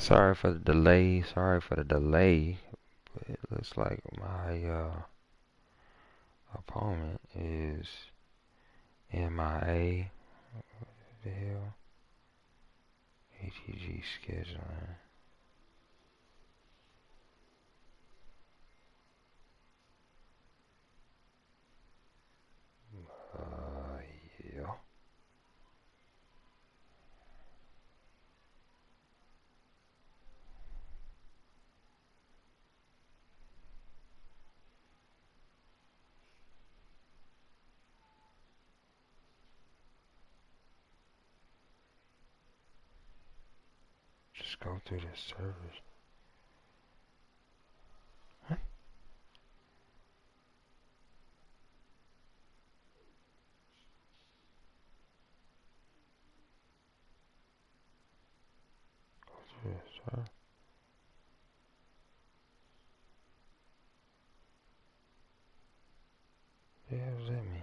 Sorry for the delay. Sorry for the delay. But it looks like my opponent is MIA. What the hell? ATG scheduling. Yeah. Just go through the service. Huh? Go through the service. What the hell does that mean?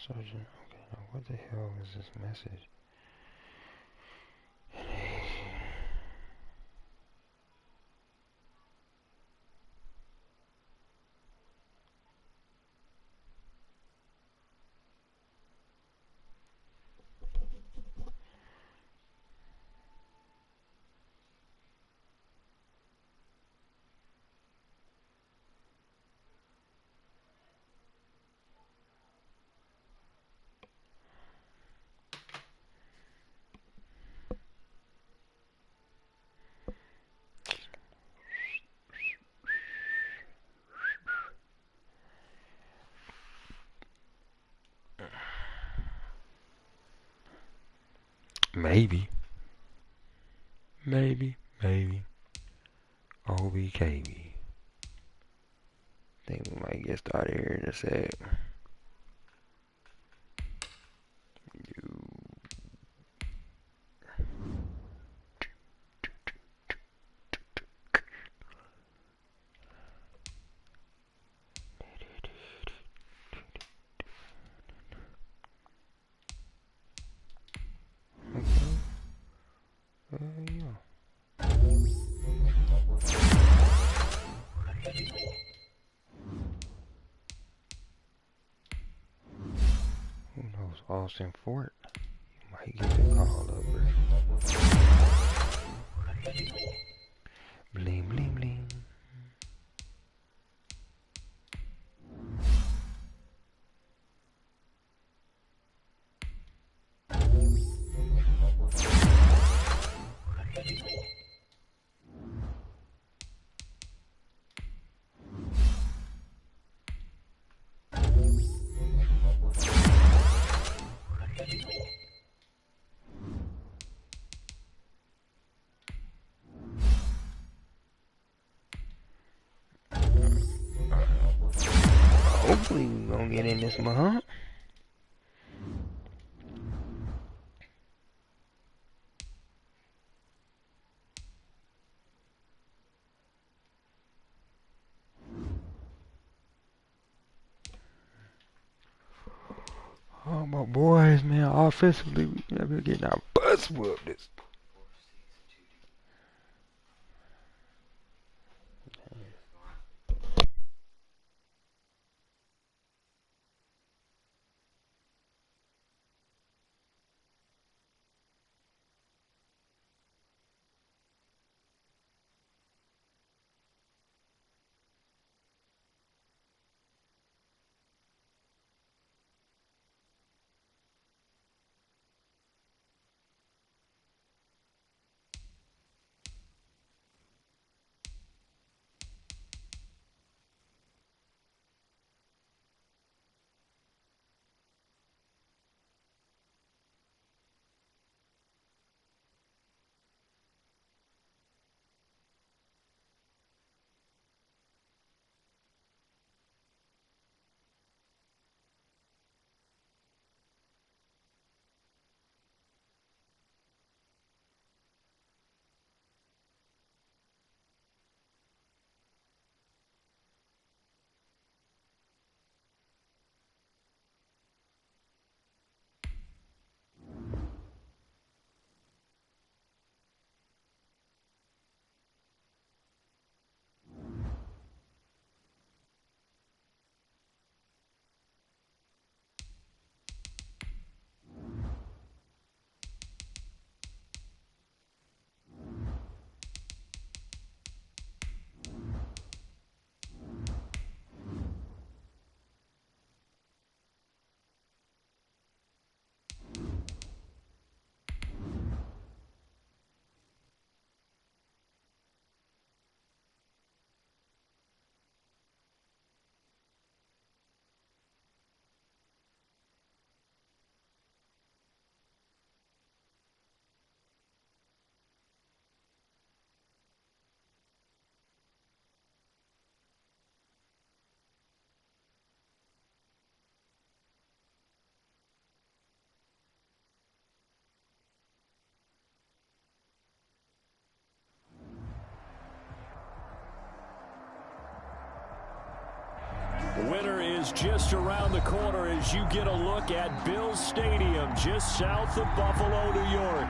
Sergeant, okay, now what the hell is this message? Maybe. Maybe. OBKB. Think we might get started here in a sec. Yeah. Who knows? Austin Fort. You might get the call over. Bling, bling, bling. Hopefully we gonna get in this month. Oh my boys, man, offensively we never getting our butts whooped. This. Winter is just around the corner as you get a look at Bills Stadium just south of Buffalo, New York.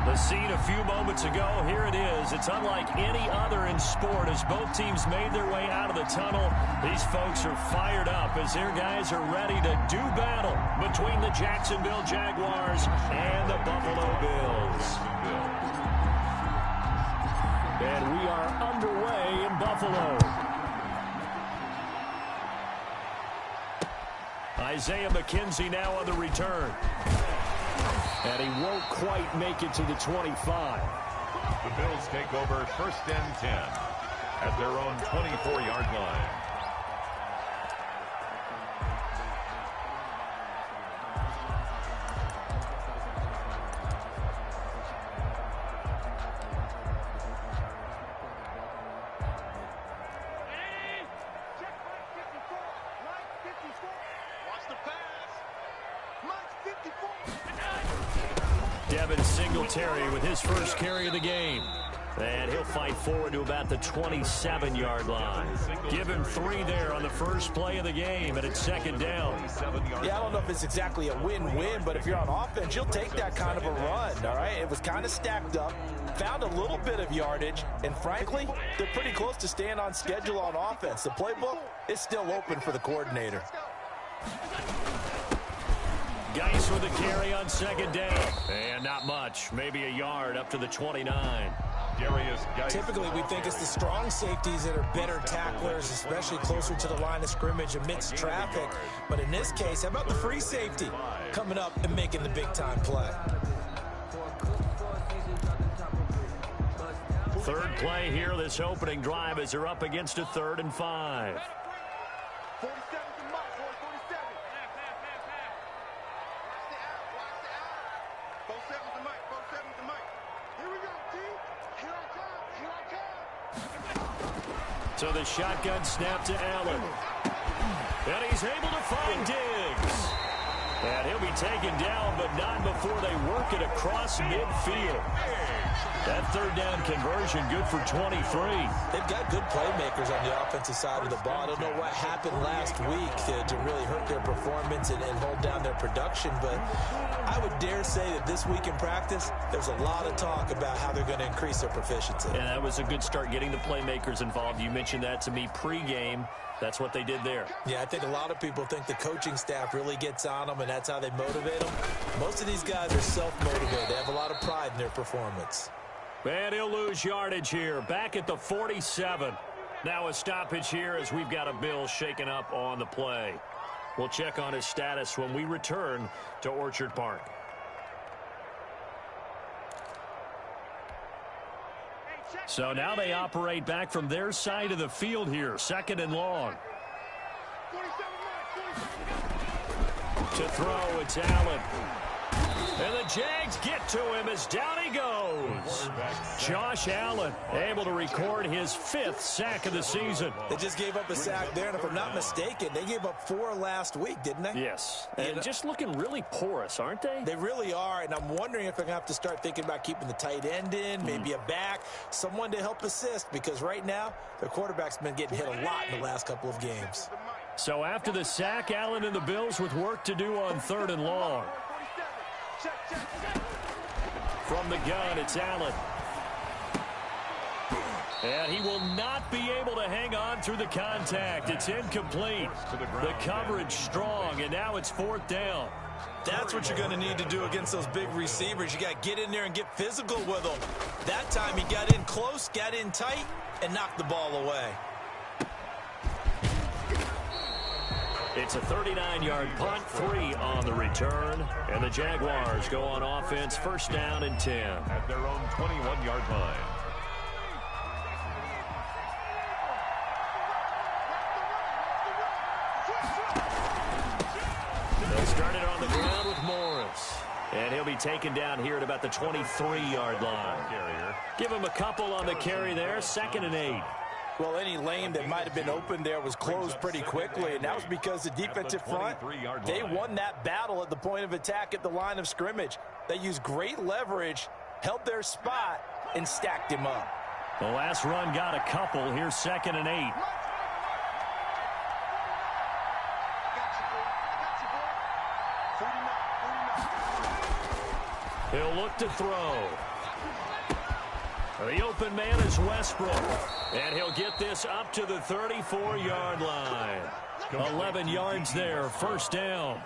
The scene a few moments ago, here it is. It's unlike any other in sport as both teams made their way out of the tunnel. These folks are fired up as their guys are ready to do battle between the Jacksonville Jaguars and the Buffalo Bills. And we are underway in Buffalo. Isaiah McKenzie now on the return. And he won't quite make it to the 25. The Bills take over 1st and 10 at their own 24-yard line. Singletary with his first carry of the game. And he'll fight forward to about the 27-yard line. Give him 3 there on the first play of the game, and it's 2nd down. Yeah, I don't know if it's exactly a win-win, but if you're on offense, you'll take that kind of a run, all right? It was kind of stacked up, found a little bit of yardage, and frankly, they're pretty close to staying on schedule on offense. The playbook is still open for the coordinator. Geis with a carry on 2nd down. And not much. Maybe a yard up to the 29. Typically, we think it's the strong safeties that are better tacklers, especially closer to the line of scrimmage amidst traffic. But in this case, how about the free safety coming up and making the big-time play? Third play here, this opening drive as they're up against a 3rd and 5. So the shotgun snap to Allen. And he's able to find Diggs. And he'll be taken down, but not before they work it across midfield. That 3rd down conversion good for 23. They've got good playmakers on the offensive side of the ball. I don't know what happened last week to really hurt their performance and hold down their production, but I would dare say that this week in practice, there's a lot of talk about how they're going to increase their proficiency. And that was a good start getting the playmakers involved. You mentioned that to me pregame. That's what they did there. Yeah, I think a lot of people think the coaching staff really gets on them, and that's how they motivate them. Most of these guys are self-motivated. They have a lot of pride in their performance. And he'll lose yardage here. Back at the 47. Now a stoppage here as we've got a Bill shaken up on the play. We'll check on his status when we return to Orchard Park. So now they operate back from their side of the field here. 2nd and long. To throw, it's Allen. And the Jags get to him as down he goes. Josh Allen able to record his 5th sack of the season. They just gave up a sack there, and if I'm not mistaken, they gave up 4 last week, didn't they? Yes, and just looking really porous, aren't they? They really are, and I'm wondering if they're going to have to start thinking about keeping the tight end in, maybe a back, someone to help assist, because right now, their quarterback's been getting hit a lot in the last couple of games. So after the sack, Allen and the Bills with work to do on 3rd and long. From the gun, it's Allen. And he will not be able to hang on through the contact. It's incomplete. The coverage strong, and now it's 4th down. That's what you're going to need to do against those big receivers. You got to get in there and get physical with them. That time he got in close, got in tight, and knocked the ball away. It's a 39-yard punt, 3 on the return. And the Jaguars go on offense, 1st down and 10. At their own 21-yard line. They started on the ground with Morris. And he'll be taken down here at about the 23-yard line. Give him a couple on the carry there, 2nd and 8. Well, any lane that might have been open there was closed pretty quickly, and that was because the defensive front, they won that battle at the point of attack at the line of scrimmage. They used great leverage, held their spot, and stacked him up. The last run got a couple. Here's 2nd and 8. He'll look to throw. The open man is Westbrook. And he'll get this up to the 34-yard line. 11 yards there, first down.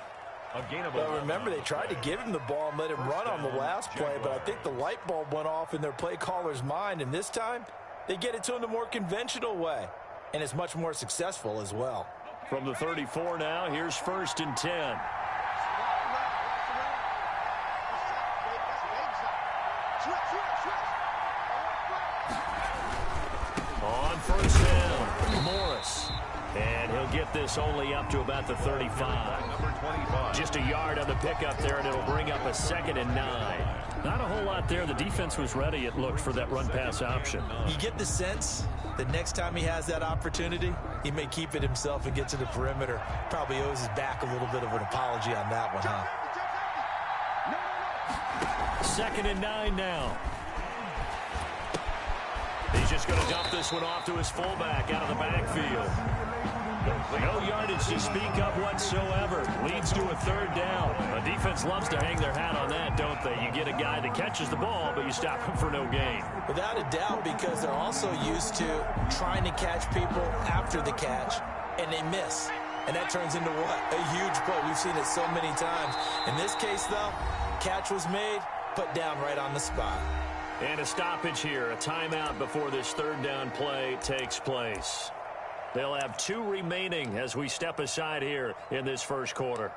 Well, remember, they tried to give him the ball and let him run on the last play, but I think the light bulb went off in their play caller's mind, and this time they get it to him the more conventional way, and it's much more successful as well. From the 34 now, here's 1st and 10. On 1st down, Morris. And he'll get this only up to about the 35. Just a yard on the pickup there, and it'll bring up a 2nd and 9. Not a whole lot there. The defense was ready, it looked, for that run-pass option. You get the sense that next time he has that opportunity, he may keep it himself and get to the perimeter. Probably owes his back a little bit of an apology on that one, huh? 2nd and 9 now. He's just going to dump this one off to his fullback out of the backfield. No yardage to speak of whatsoever. Leads to a 3rd down. The defense loves to hang their hat on that, don't they? You get a guy that catches the ball, but you stop him for no gain. Without a doubt, because they're also used to trying to catch people after the catch, and they miss. And that turns into what? A huge play. We've seen it so many times. In this case, though, catch was made, put down right on the spot. And a stoppage here, a timeout before this 3rd down play takes place. They'll have 2 remaining as we step aside here in this first quarter.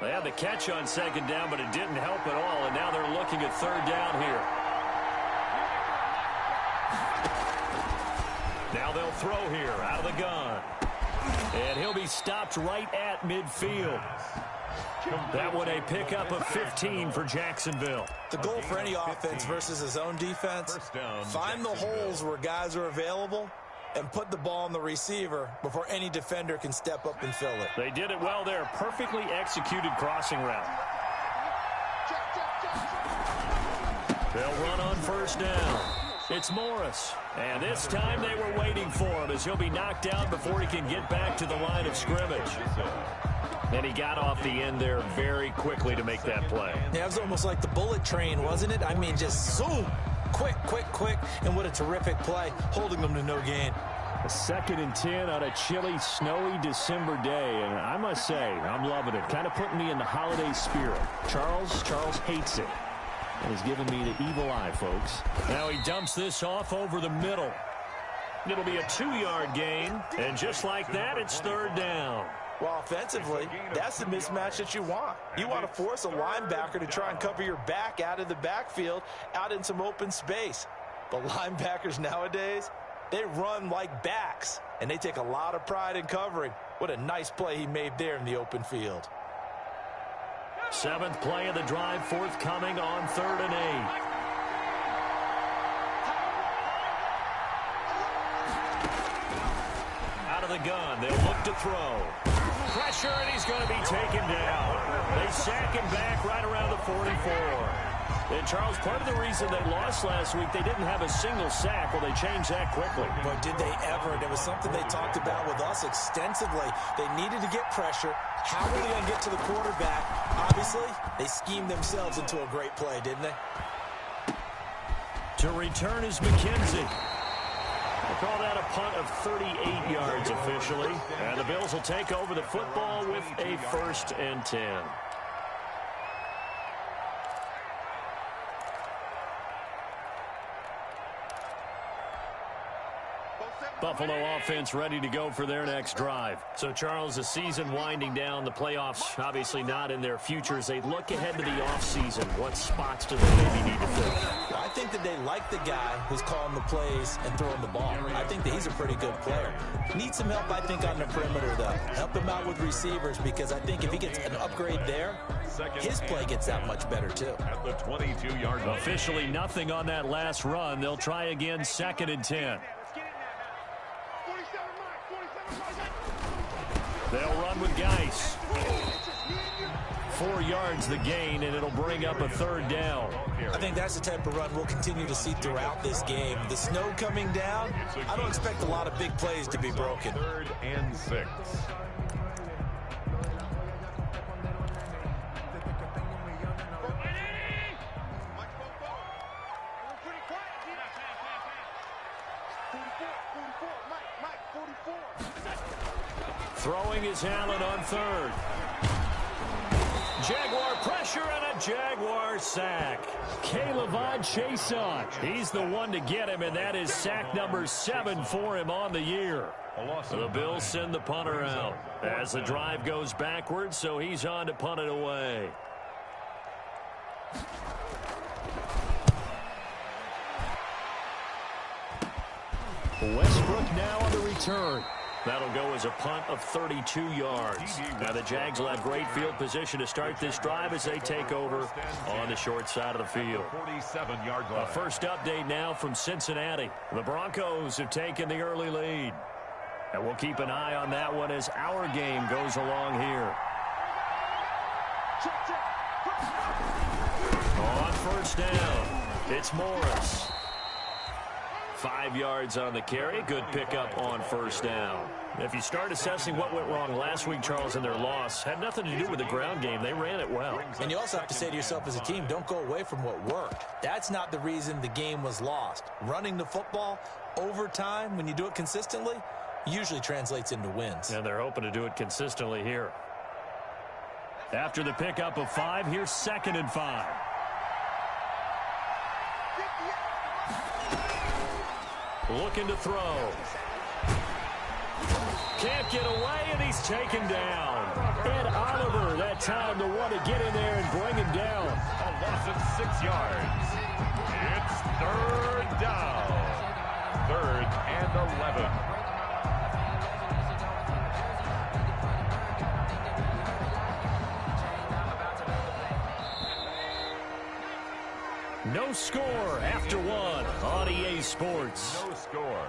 They had the catch on 2nd down, but it didn't help at all, and now they're looking at 3rd down here. Now they'll throw here out of the gun. And he'll be stopped right at midfield. That one a pickup of 15 for Jacksonville. The goal for any offense versus his own defense, find the holes where guys are available and put the ball on the receiver before any defender can step up and fill it. They did it well there. Perfectly executed crossing route. They'll run on 1st down. It's Morris. And this time they were waiting for him as he'll be knocked down before he can get back to the line of scrimmage. And he got off the end there very quickly to make that play. Yeah, it was almost like the bullet train, wasn't it? I mean, just zoom. Quick, quick, quick. And what a terrific play, holding them to no gain. A 2nd and 10 on a chilly, snowy December day. And I must say, I'm loving it. Kind of putting me in the holiday spirit. Charles hates it. And he's giving me the evil eye, folks. Now he dumps this off over the middle. It'll be a 2-yard gain. And just like that, it's 3rd down. Well, offensively, that's the mismatch that you want. You want to force a linebacker to try and cover your back out of the backfield, out in some open space. But linebackers nowadays, they run like backs, and they take a lot of pride in covering. What a nice play he made there in the open field. 7th play of the drive, forthcoming on 3rd and 8. Out of the gun, they'll look to throw. Pressure, and he's going to be taken down. They sack him back right around the 44. And, Charles, part of the reason they lost last week, they didn't have a single sack. Well, they changed that quickly. But did they ever? There was something they talked about with us extensively. They needed to get pressure. How were they going to get to the quarterback? Obviously, they schemed themselves into a great play, didn't they? To return is McKenzie. We'll call that a punt of 38 yards officially. And the Bills will take over the football with a 1st and 10. Buffalo offense ready to go for their next drive. So, Charles, the season winding down, the playoffs obviously not in their future. As they look ahead to the offseason, what spots do they maybe need to fill? I think that they like the guy who's calling the plays and throwing the ball. I think that he's a pretty good player. Needs some help, I think, on the perimeter, though. Help him out with receivers, because I think if he gets an upgrade there, his play gets that much better, too. At the 22-yard line. Officially nothing on that last run. They'll try again, 2nd and 10. They'll run with Geis. 4 yards the gain, and it'll bring up a third down. I think that's the type of run we'll continue to see throughout this game. The snow coming down, I don't expect a lot of big plays to be broken. 3rd and 6. Throwing is Allen on 3rd. Jaguar pressure and a Jaguar sack. Caleb Chase on. He's the one to get him, and that is sack number 7 for him on the year. The Bills send the punter out as the drive goes backwards, so he's on to punt it away. Westbrook now on the return. That'll go as a punt of 32 yards. Now the Jags will have great field position to start this drive as they take over on the short side of the field. 47-yard line. A first update now from Cincinnati. The Broncos have taken the early lead. And we'll keep an eye on that one as our game goes along here. On first down, it's Morris. 5 yards on the carry. Good pickup on first down. If you start assessing what went wrong last week, Charles, in their loss, had nothing to do with the ground game. They ran it well. And you also have to say to yourself as a team, don't go away from what worked. That's not the reason the game was lost. Running the football over time, when you do it consistently, usually translates into wins. And they're hoping to do it consistently here. After the pickup of 5, here's 2nd and 5. Looking to throw. Can't get away, and he's taken down. Ed Oliver, that time, the one to get in there and bring him down. A loss of 6 yards. It's 3rd down. 3rd and 11. No score after 1 on EA Sports. No score.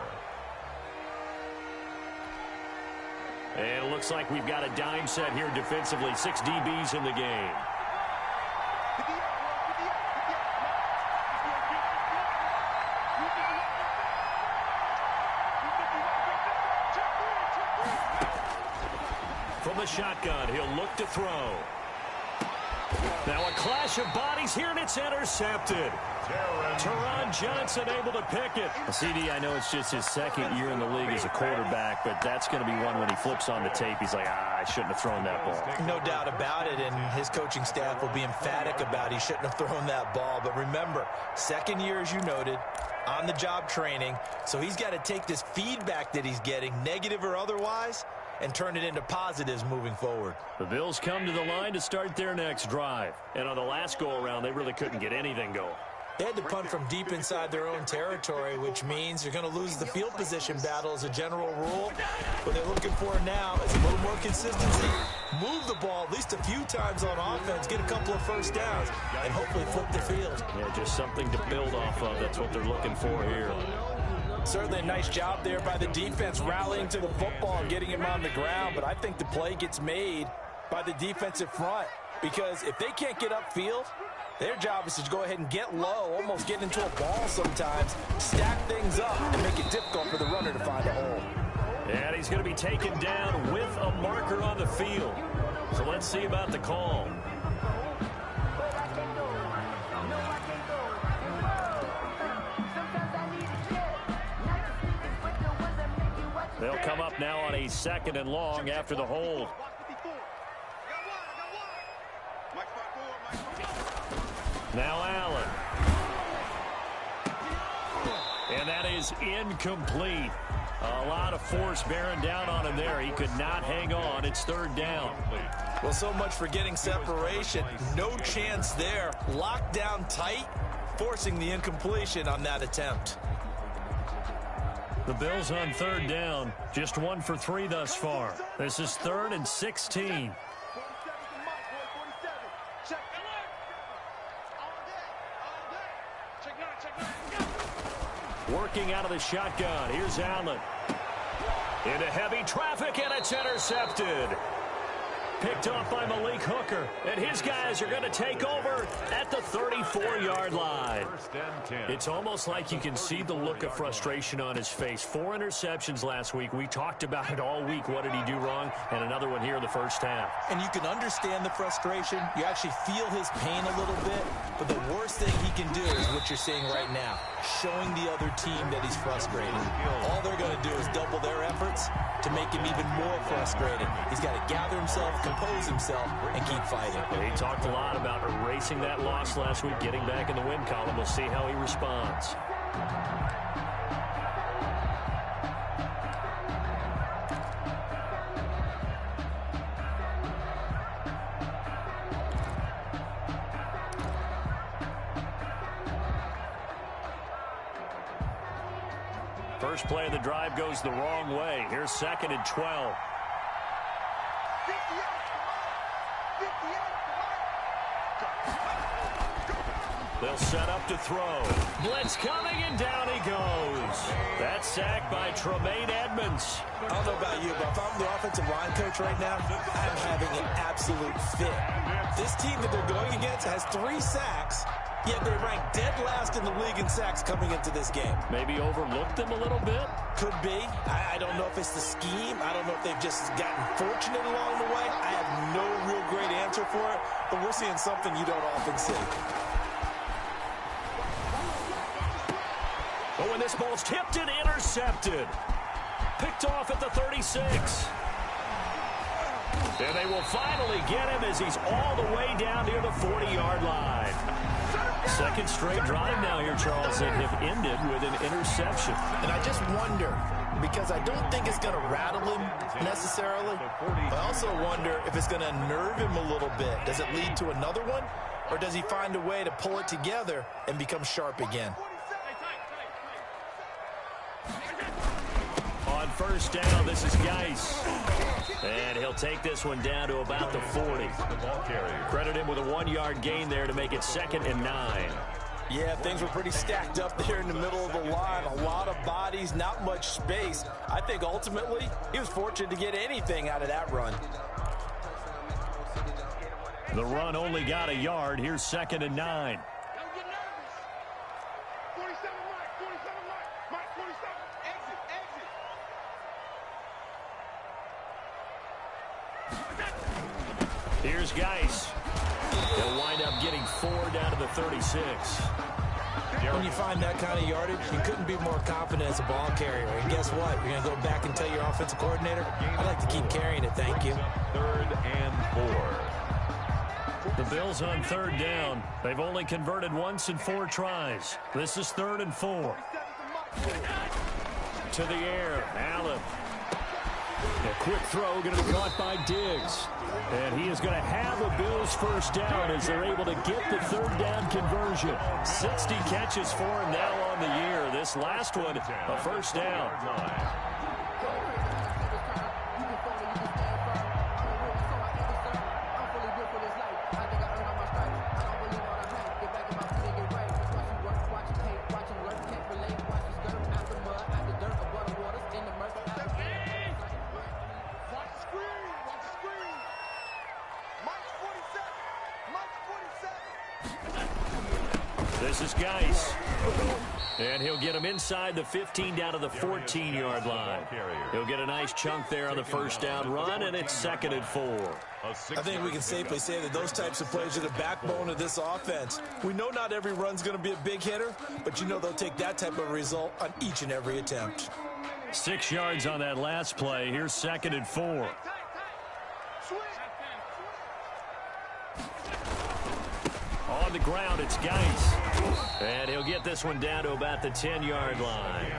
And it looks like we've got a dime set here defensively. 6 DBs in the game. From the shotgun, he'll look to throw. Now a clash of bodies here, and it's intercepted. Teron Johnson able to pick it. CD, I know it's just his 2nd year in the league as a quarterback, but that's going to be one when he flips on the tape. He's like, I shouldn't have thrown that ball. No doubt about it, and his coaching staff will be emphatic about he shouldn't have thrown that ball. But remember, 2nd year, as you noted, on-the-job training, so he's got to take this feedback that he's getting, negative or otherwise, and turn it into positives moving forward. The Bills come to the line to start their next drive. And on the last go-around, they really couldn't get anything going. They had to punt from deep inside their own territory, which means you're going to lose the field position battle as a general rule. What they're looking for now is a little more consistency. Move the ball at least a few times on offense, get a couple of first downs, and hopefully flip the field. Yeah, just something to build off of. That's what they're looking for here. Certainly a nice job there by the defense rallying to the football and getting him on the ground, but I think the play gets made by the defensive front because if they can't get upfield, their job is to go ahead and get low, almost get into a ball sometimes, stack things up, and make it difficult for the runner to find a hole. And he's going to be taken down with a marker on the field. So let's see about the call. They'll come up now on a 2nd and long after the hold. Now Allen. And that is incomplete. A lot of force bearing down on him there. He could not hang on. It's 3rd down. Well, so much for getting separation. No chance there. Locked down tight, forcing the incompletion on that attempt. The Bills on 3rd down. Just 1 for 3 thus far. This is 3rd and 16. Working out of the shotgun. Here's Allen. Into heavy traffic, and it's intercepted. Picked off by Malik Hooker, and his guys are going to take over at the 34-yard line. It's almost like you can see the look of frustration on his face. 4 interceptions last week. We talked about it all week. What did he do wrong? And another one here in the first half. And you can understand the frustration. You actually feel his pain a little bit. But the worst thing he can do is what you're seeing right now, showing the other team that he's frustrated. All they're going to do is double their efforts to make him even more frustrated. He's got to gather himself, compose himself, and keep fighting. He talked a lot about erasing that loss last week, getting back in the win column. We'll see how he responds. First play of the drive goes the wrong way. Here's 2nd and 12. They'll set up to throw. Blitz coming, and down he goes. That's sacked by Tremaine Edmonds. I don't know about you, but if I'm the offensive line coach right now, I'm having an absolute fit. This team that they're going against has 3 sacks, yet they rank dead last in the league in sacks coming into this game. Maybe overlooked them a little bit? Could be. I don't know if it's the scheme. I don't know if they've just gotten fortunate along the way. I have no real great answer for it, but we're seeing something you don't often see. Oh, and this ball's tipped and intercepted. Picked off at the 36. And they will finally get him as he's all the way down near the 40-yard line. Second straight drive now here, Charles, that have ended with an interception. And I just wonder, because I don't think it's going to rattle him necessarily. I also wonder if it's going to nerve him a little bit. Does it lead to another one? Or does he find a way to pull it together and become sharp again? On first down, this is Geis. And he'll take this one down to about the 40. Credit him with a 1-yard gain there to make it 2nd and 9. Yeah, things were pretty stacked up there in the middle of the line. A lot of bodies, not much space. I think ultimately he was fortunate to get anything out of that run. The run only got a yard. Here's 2nd and 9. Here's Geis. He'll wind up getting 4 down to the 36. When you find that kind of yardage, you couldn't be more confident as a ball carrier. And guess what? You're going to go back and tell your offensive coordinator, I'd like to keep carrying it, thank you. 3rd and 4. The Bills on 3rd down. They've only converted once in 4 tries. This is 3rd and 4. To the air. Allen. A quick throw going to be caught by Diggs. And he is going to have a Bills first down as they're able to get the 3rd down conversion. 60 catches for him now on the year. This last one, a first down. This is Geis. And he'll get him inside the 15 down to the 14-yard line. He'll get a nice chunk there on the first down run, and it's 2nd and 4. I think we can safely say that those types of plays are the backbone of this offense. We know not every run's going to be a big hitter, but you know they'll take that type of result on each and every attempt. 6 yards on that last play. Here's 2nd and 4. On the ground, it's Geis. And he'll get this one down to about the 10-yard line.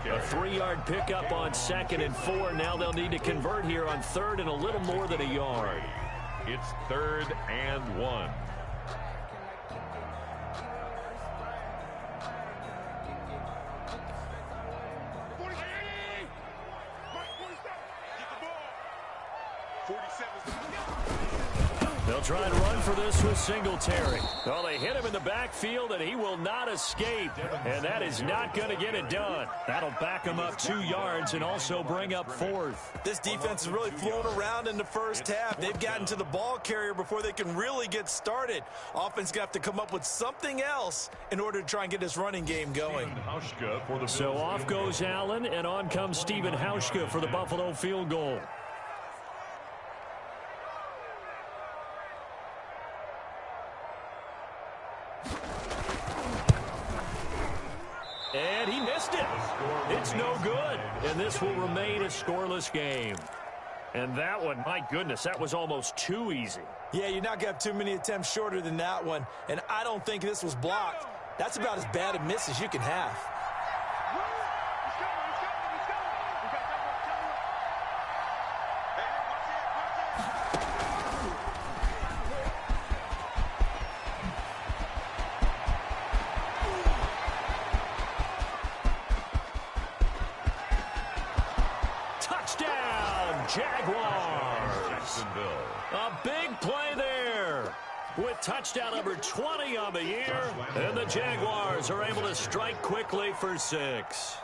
A 3-yard pickup on 2nd and 4. Now they'll need to convert here on 3rd and a little more than a yard. It's 3rd and 1. They'll try and run for this with Singletary. Well, they hit him in the backfield, and he will not escape. And that is not going to get it done. That'll back him up 2 yards and also bring up 4th. This defense has really flown around in the first half. They've gotten to the ball carrier before they can really get started. Offense got to come up with something else in order to try and get this running game going. So off goes Allen, and on comes Stephen Hauschka for the Buffalo field goal. And he missed it. It's no good. And this will remain a scoreless game. And that one, my goodness, that was almost too easy. Yeah, you're not going to have too many attempts shorter than that one. And I don't think this was blocked. That's about as bad a miss as you can have. Jaguars. A big play there with touchdown number 20 on the year. And the Jaguars are able to strike quickly for 6.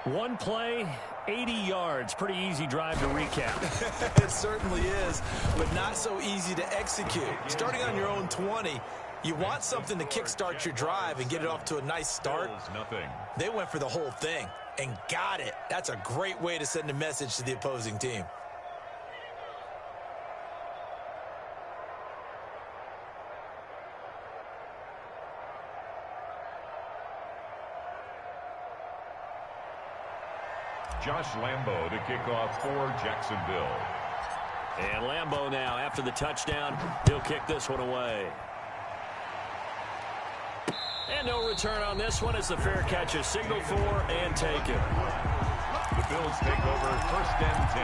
One play, 80 yards. Pretty easy drive to recap. It certainly is, but not so easy to execute. Starting on your own 20, you want something to kickstart your drive and get it off to a nice start. They went for the whole thing and got it. That's a great way to send a message to the opposing team. Josh Lambo to kick off for Jacksonville. And Lambo now, after the touchdown, he'll kick this one away. And no return on this one as the fair catch is signaled for and taken. The Bills take over 1st and 10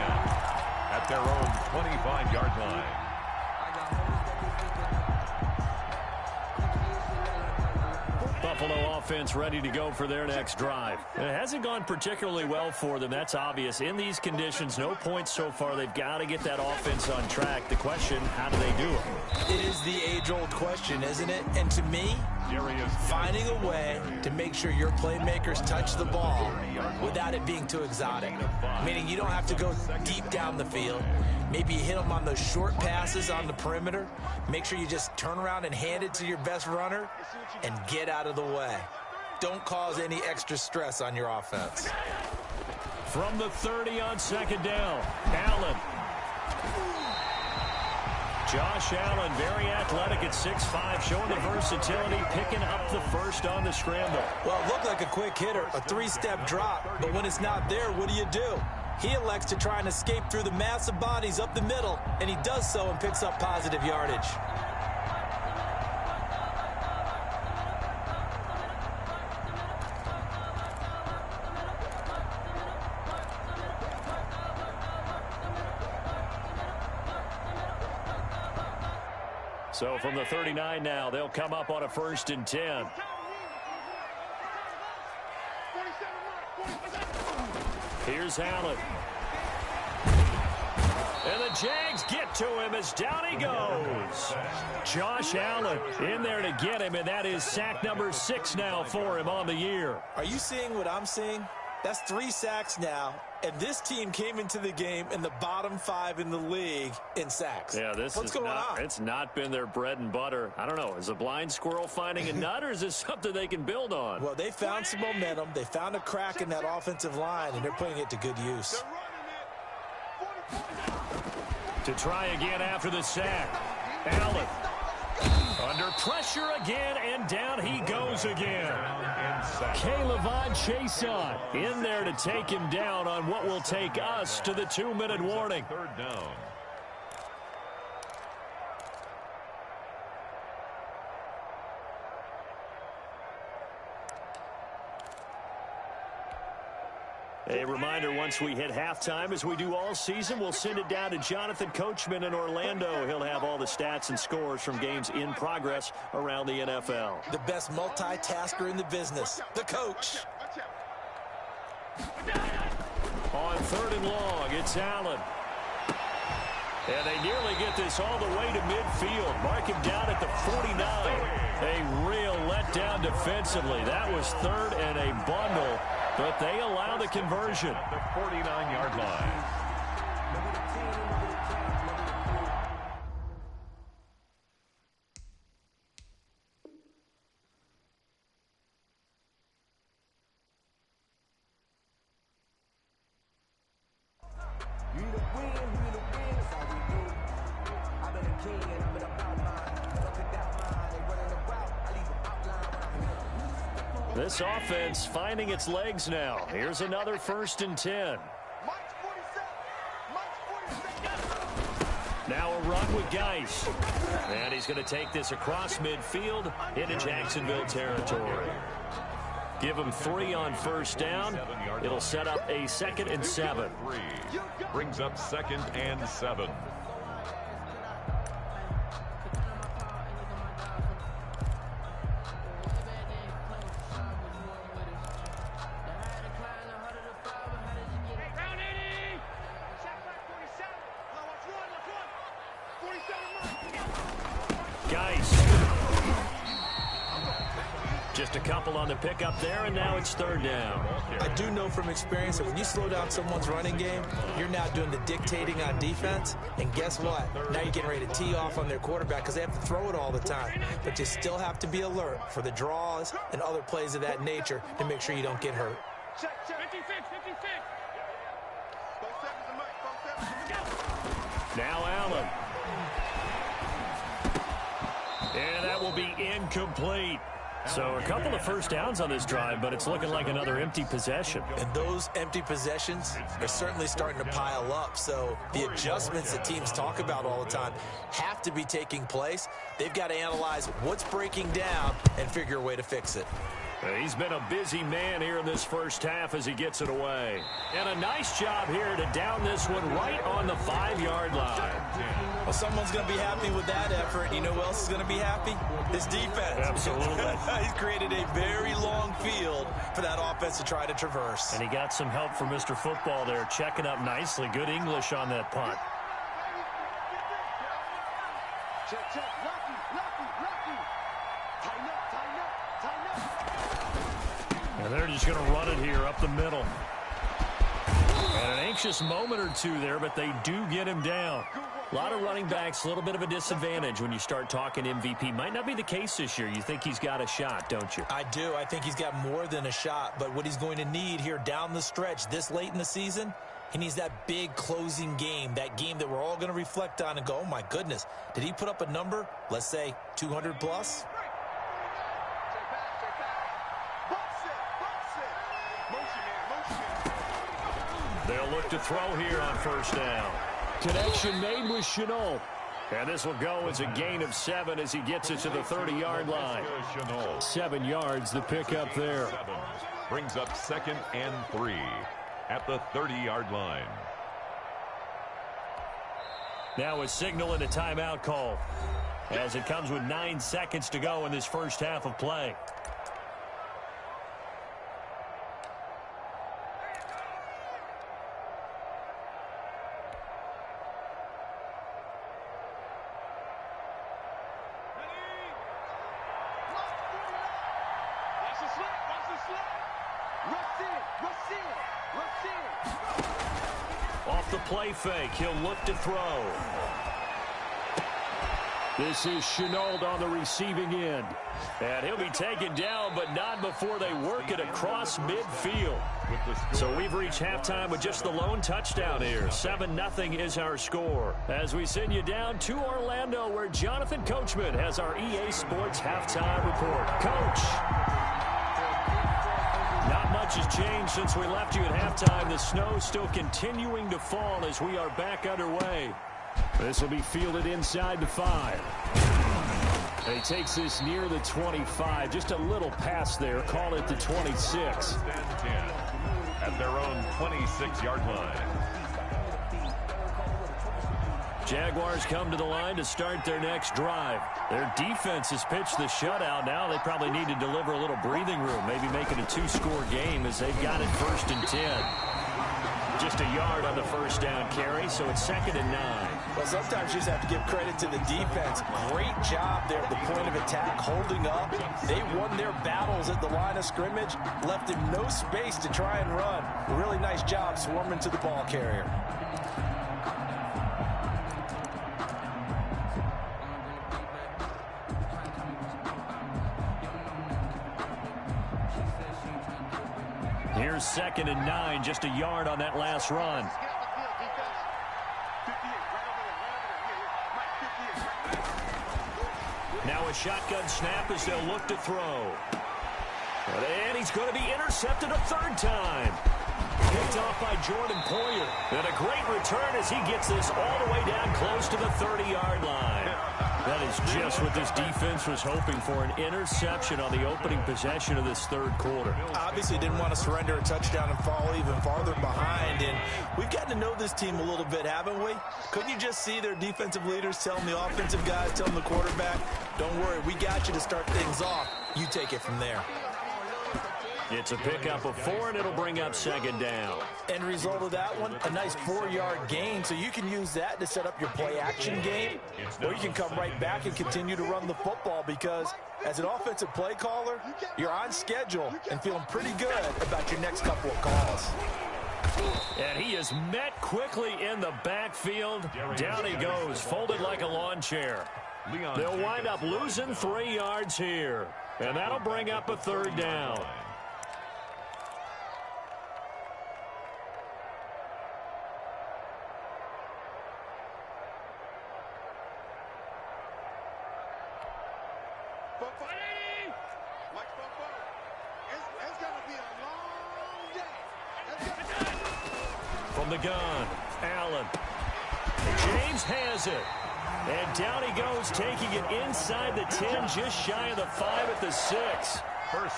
at their own 25-yard line. Buffalo offense ready to go for their next drive. It hasn't gone particularly well for them. That's obvious. In these conditions, no points so far. They've got to get that offense on track. The question, how do they do it? It is the age-old question, isn't it? And to me, finding a way to make sure your playmakers touch the ball without it being too exotic. Meaning you don't have to go deep down the field. Maybe you hit them on those short passes on the perimeter. Make sure you just turn around and hand it to your best runner and get out of the way. Don't cause any extra stress on your offense. From the 30 on 2nd down, Allen. Josh Allen, very athletic at 6'5", showing the versatility, picking up the first on the scramble. Well, it looked like a quick hitter, a 3-step drop, but when it's not there, what do? He elects to try and escape through the massive bodies up the middle, and he does so and picks up positive yardage. So from the 39 now, they'll come up on a 1st and 10. Here's Allen. And the Jags get to him as down he goes. Josh Allen in there to get him, and that is sack number 6 now for him on the year. Are you seeing what I'm seeing? That's 3 sacks now, and this team came into the game in the bottom 5 in the league in sacks. Yeah, what's going on? It's not been their bread and butter. I don't know. Is a blind squirrel finding a nut, or is this something they can build on? Well, they found some momentum. They found a crack in that offensive line, and they're putting it to good use. To try again after the sack. Allen. Under pressure again, and down he goes again. K'Lavon Chason in there to take him down on what will take us to the 2-minute warning. 3rd down. A reminder, once we hit halftime, as we do all season, we'll send it down to Jonathan Coachman in Orlando. He'll have all the stats and scores from games in progress around the NFL. The best multitasker in the business, the coach. On 3rd and long, it's Allen. And they nearly get this all the way to midfield. Mark him down at the 49. A real letdown defensively. That was third and a bundle, but they allow the conversion. At the 49-yard line. This offense finding its legs now. Here's another 1st and 10. Now a run with Geis. And he's going to take this across midfield into Jacksonville territory. Give him 3 on 1st down. It'll set up a 2nd and 7. Brings up 2nd and 7. Just a couple on the pickup there, and now it's 3rd down. I do know from experience that when you slow down someone's running game, you're now doing the dictating on defense. And guess what? Now you're getting ready to tee off on their quarterback because they have to throw it all the time. But you still have to be alert for the draws and other plays of that nature to make sure you don't get hurt. Now Allen. And that will be incomplete. So a couple of 1st downs on this drive, but it's looking like another empty possession. And those empty possessions are certainly starting to pile up. So the adjustments that teams talk about all the time have to be taking place. They've got to analyze what's breaking down and figure a way to fix it. He's been a busy man here in this 1st half as he gets it away. And a nice job here to down this one right on the 5-yard line. Well, someone's going to be happy with that effort. You know who else is going to be happy? His defense. Absolutely. He's created a very long field for that offense to try to traverse. And he got some help from Mr. Football there, checking up nicely. Good English on that punt. Check. Lucky. Tighten up. And they're just going to run it here up the middle. And an anxious moment or two there, but they do get him down. A lot of running backs, a little bit of a disadvantage when you start talking MVP. Might not be the case this year. You think he's got a shot, don't you? I do. I think he's got more than a shot. But what he's going to need here down the stretch this late in the season, he needs that big closing game, that game that we're all going to reflect on and go, oh, my goodness, did he put up a number, let's say 200 plus? They'll look to throw here on 1st down. Connection made with Chenault. And this will go as a gain of 7 as he gets it to the 30-yard line. 7 yards, the pickup there. Brings up 2nd and 3 at the 30-yard line. Now a signal and a timeout call as it comes with 9 seconds to go in this 1st half of play. Off the play fake, he'll look to throw. This is Chenault on the receiving end. And he'll be taken down, but not before they work it across midfield. So we've reached halftime with just the lone touchdown here. 7-0 is our score. As we send you down to Orlando, where Jonathan Coachman has our EA Sports halftime report. Coach. Not much has changed since we left you at halftime. The snow still continuing to fall as we are back underway. This will be fielded inside the 5. And he takes this near the 25. Just a little pass there. Call it the 26. At their own 26-yard line. Jaguars come to the line to start their next drive. Their defense has pitched the shutout. Now they probably need to deliver a little breathing room, maybe make it a 2-score game as they've got it 1st and 10. just a yard on the first down carry, so it's 2nd and 9. Well, sometimes you just have to give credit to the defense. Great job there at the point of attack, holding up. They won their battles at the line of scrimmage, left him no space to try and run. Really nice job swarming to the ball carrier. Here's 2nd and 9, just a yard on that last run. Now a shotgun snap as they'll look to throw. And he's going to be intercepted a 3rd time. Picked off by Jordan Poyer. And a great return as he gets this all the way down close to the 30-yard line. That is just what this defense was hoping for, an interception on the opening possession of this 3rd quarter. Obviously didn't want to surrender a touchdown and fall even farther behind. And we've gotten to know this team a little bit, haven't we? Couldn't you just see their defensive leaders telling the offensive guys, telling the quarterback, don't worry, we got you to start things off. You take it from there. It's a pickup of 4, and it'll bring up 2nd down. End result of that one, a nice 4-yard gain, so you can use that to set up your play-action game, or you can come right back and continue to run the football because as an offensive play caller, you're on schedule and feeling pretty good about your next couple of calls. And he is met quickly in the backfield. Down he goes, folded like a lawn chair. They'll wind up losing 3 yards here, and that'll bring up a 3rd down. From the gun, Allen. James has it. And down he goes, taking it inside the 10, just shy of the 5 at the 6.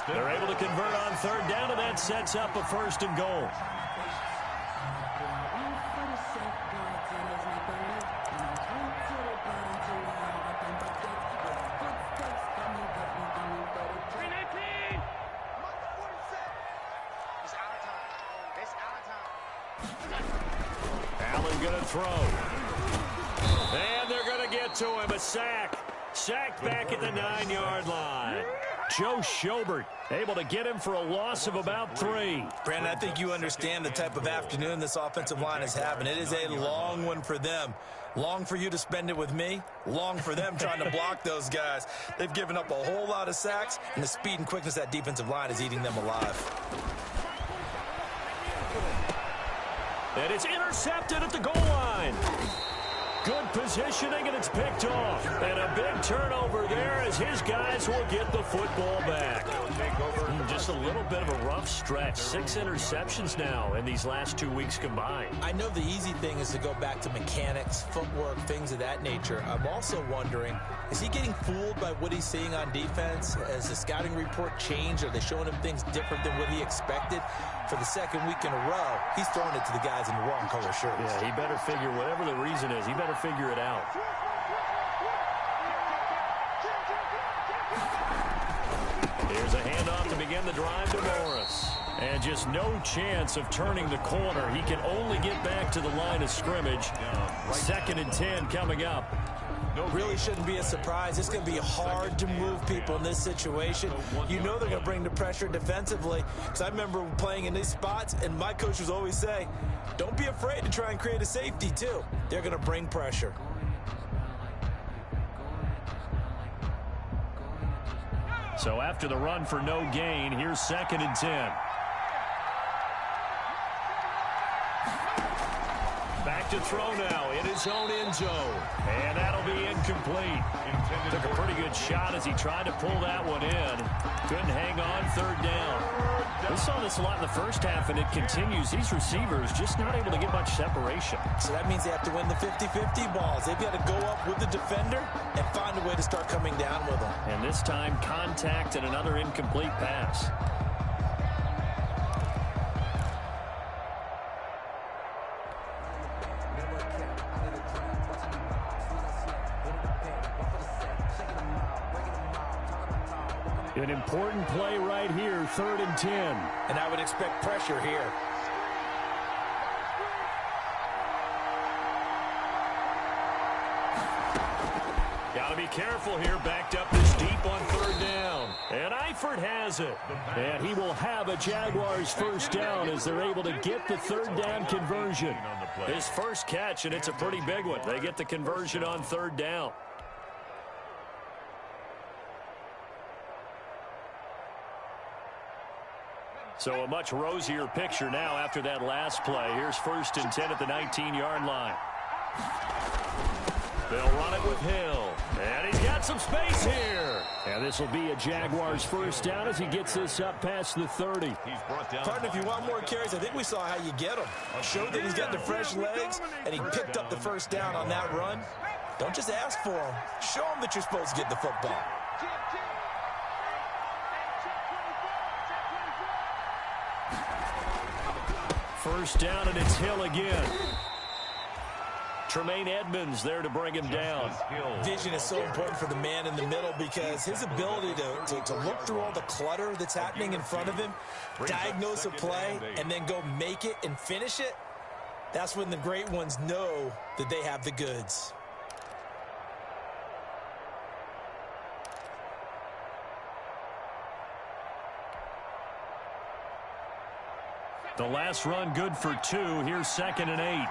They're able to convert on 3rd down, and that sets up a 1st and goal. Allen going to throw. And they're going to get to him. A sack. Sacked back at the 9-yard line. Joe Schobert able to get him for a loss of about 3. Brandon, I think you understand the type of afternoon this offensive line is having. It is a long one for them. Long for you to spend it with me. Long for them trying to block those guys. They've given up a whole lot of sacks, and the speed and quickness of that defensive line is eating them alive. And it's intercepted at the goal line. Good positioning, and it's picked off. And a big turnover there as his guys will get the football back. Just a little bit of a rough stretch. 6 interceptions now in these last 2 weeks combined. I know the easy thing is to go back to mechanics, footwork, things of that nature. I'm also wondering, is he getting fooled by what he's seeing on defense? Has the scouting report changed? Are they showing him things different than what he expected? For the 2nd week in a row, he's throwing it to the guys in the wrong color shirts. Yeah, he better figure, whatever the reason is, he better figure it out. Here's a handoff to begin the drive to Morris. And just no chance of turning the corner. He can only get back to the line of scrimmage. 2nd and 10 coming up. Really shouldn't be a surprise. It's going to be hard to move people in this situation. You know they're going to bring the pressure defensively. Because I remember playing in these spots, and my coach was always saying, don't be afraid to try and create a safety, too. They're going to bring pressure. So after the run for no gain, here's 2nd and 10. Back to throw now in his own end zone. And that'll be incomplete. Took a pretty good shot as he tried to pull that one in. Couldn't hang on 3rd down. We saw this a lot in the first half, and it continues. These receivers just not able to get much separation. So that means they have to win the 50-50 balls. They've got to go up with the defender and find a way to start coming down with them. And this time, contact and another incomplete pass. An important play right here, 3rd and 10. And I would expect pressure here. Got to be careful here, backed up this deep on third down. And Eifert has it. And he will have a Jaguars first down as they're able to get the third down conversion. His first catch, and it's a pretty big one. They get the conversion on third down. So a much rosier picture now after that last play. Here's 1st and 10 at the 19-yard line. They'll run it with Hill. And he's got some space here. And this will be a Jaguars first down as he gets this up past the 30. Partner, if you want more carries, I think we saw how you get them. Showed that he's getting the fresh legs, and he picked up the first down on that run. Don't just ask for him. Show him that you're supposed to get the football. First down, and it's Hill again. Tremaine Edmonds there to bring him down. Vision is so important for the man in the middle because his ability to look through all the clutter that's happening in front of him, diagnose a play, and then go make it and finish it, that's when the great ones know that they have the goods. The last run good for 2. Here's 2nd and 8.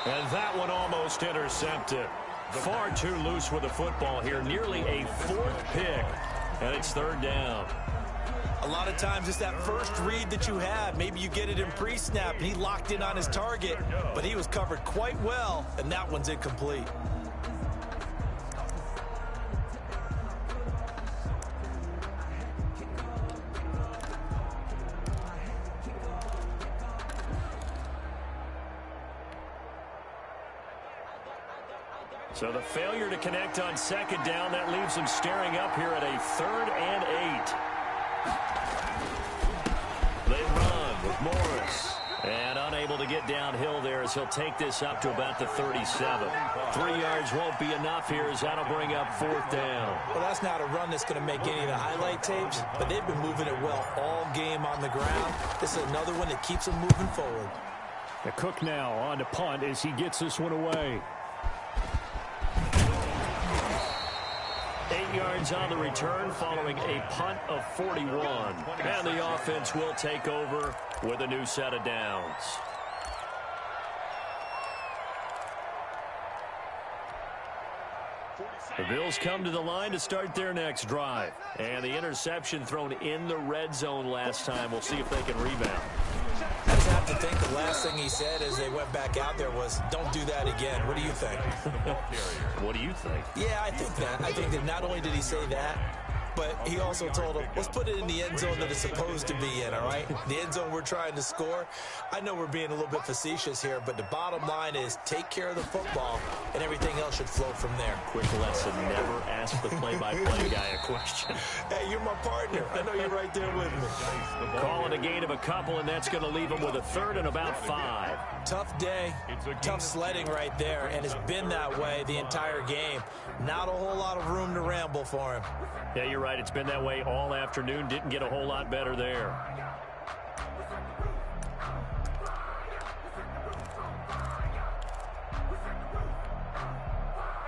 And that one almost intercepted. Far too loose with the football here. Nearly a 4th pick. And it's 3rd down. A lot of times it's that first read that you have. Maybe you get it in pre-snap and he locked in on his target, but he was covered quite well, and that one's incomplete. So the failure to connect on 2nd down, that leaves them staring up here at a 3rd and 8. They run with Morris. And unable to get downhill there as he'll take this up to about the 37. 3 yards won't be enough here as that'll bring up 4th down. Well, that's not a run that's going to make any of the highlight tapes, but they've been moving it well all game on the ground. This is another one that keeps them moving forward. The Cook now on to punt as he gets this one away. 8 yards on the return following a punt of 41. And the offense will take over with a new set of downs. The Bills come to the line to start their next drive. And the interception thrown in the red zone last time. We'll see if they can rebound. I just have to think the last thing he said as they went back out there was, don't do that again. What do you think? What do you think? Yeah, I think that. I think that not only did he say that, but he also told him, let's put it in the end zone that it's supposed to be in, all right? The end zone we're trying to score. I know we're being a little bit facetious here, but the bottom line is take care of the football, and everything else should flow from there. Quick lesson, never ask the play-by-play guy a question. Hey, you're my partner. I know you're right there with me. Calling a gain of a couple, and that's going to leave him with a 3rd and about 5. Tough day, tough sledding right there, and it's been that way the entire game. Not a whole lot of room to ramble for him. Yeah, you're right. It's been that way all afternoon. Didn't get a whole lot better there.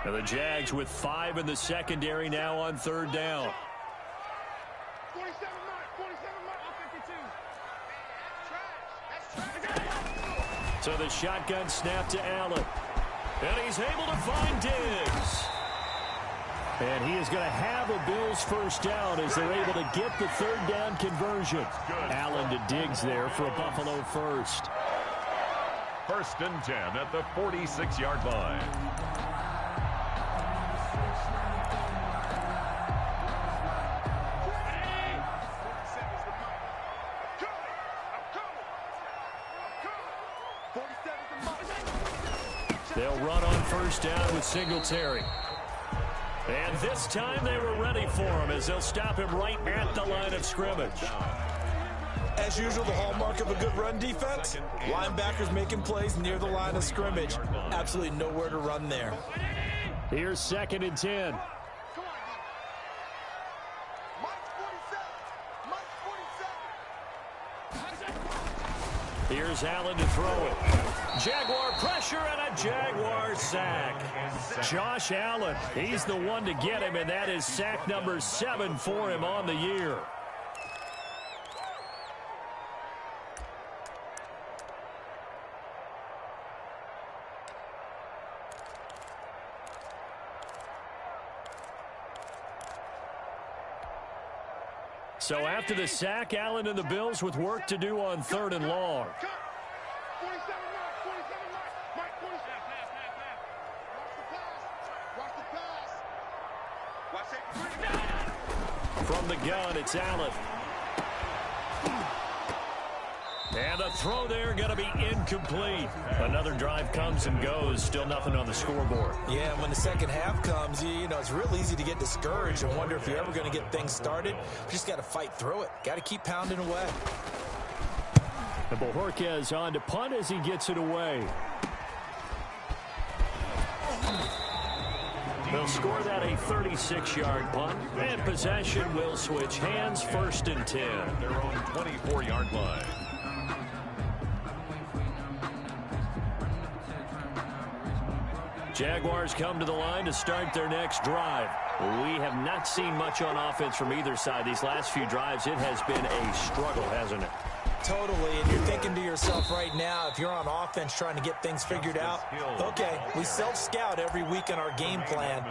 Now the Jags with 5 in the secondary now on 3rd down. 47 52. So the shotgun snap to Allen. And he's able to find Diggs. And he is going to have a Bills first down as they're able to get the 3rd down conversion. Allen to Diggs there for a Buffalo first. 1st and 10 at the 46-yard line. They'll run on first down with Singletary. And this time they were ready for him as they'll stop him right at the line of scrimmage. As usual, the hallmark of a good run defense, linebackers making plays near the line of scrimmage. Absolutely nowhere to run there. Here's 2nd and 10. Here's Allen to throw it. Jaguar pressure and a Jaguar sack. Josh Allen, he's the one to get him, and that is sack number 7 for him on the year. So after the sack, Allen and the Bills with work to do on 3rd and long. 47 Mike, 47. Watch the pass. From the gun, it's Allen. And the throw there going to be incomplete. Another drive comes and goes. Still nothing on the scoreboard. Yeah, and when the second half comes, you know, it's real easy to get discouraged and wonder if you're ever going to get things started. You just got to fight through it. Got to keep pounding away. And Bojorquez on to punt as he gets it away. They'll score that a 36-yard punt. And possession will switch hands, 1st and 10. Their own 24-yard line. Jaguars come to the line to start their next drive. We have not seen much on offense from either side. These last few drives, it has been a struggle, hasn't it? Totally, and you're thinking to yourself right now, if you're on offense trying to get things figured out, okay, we self-scout every week in our game plan.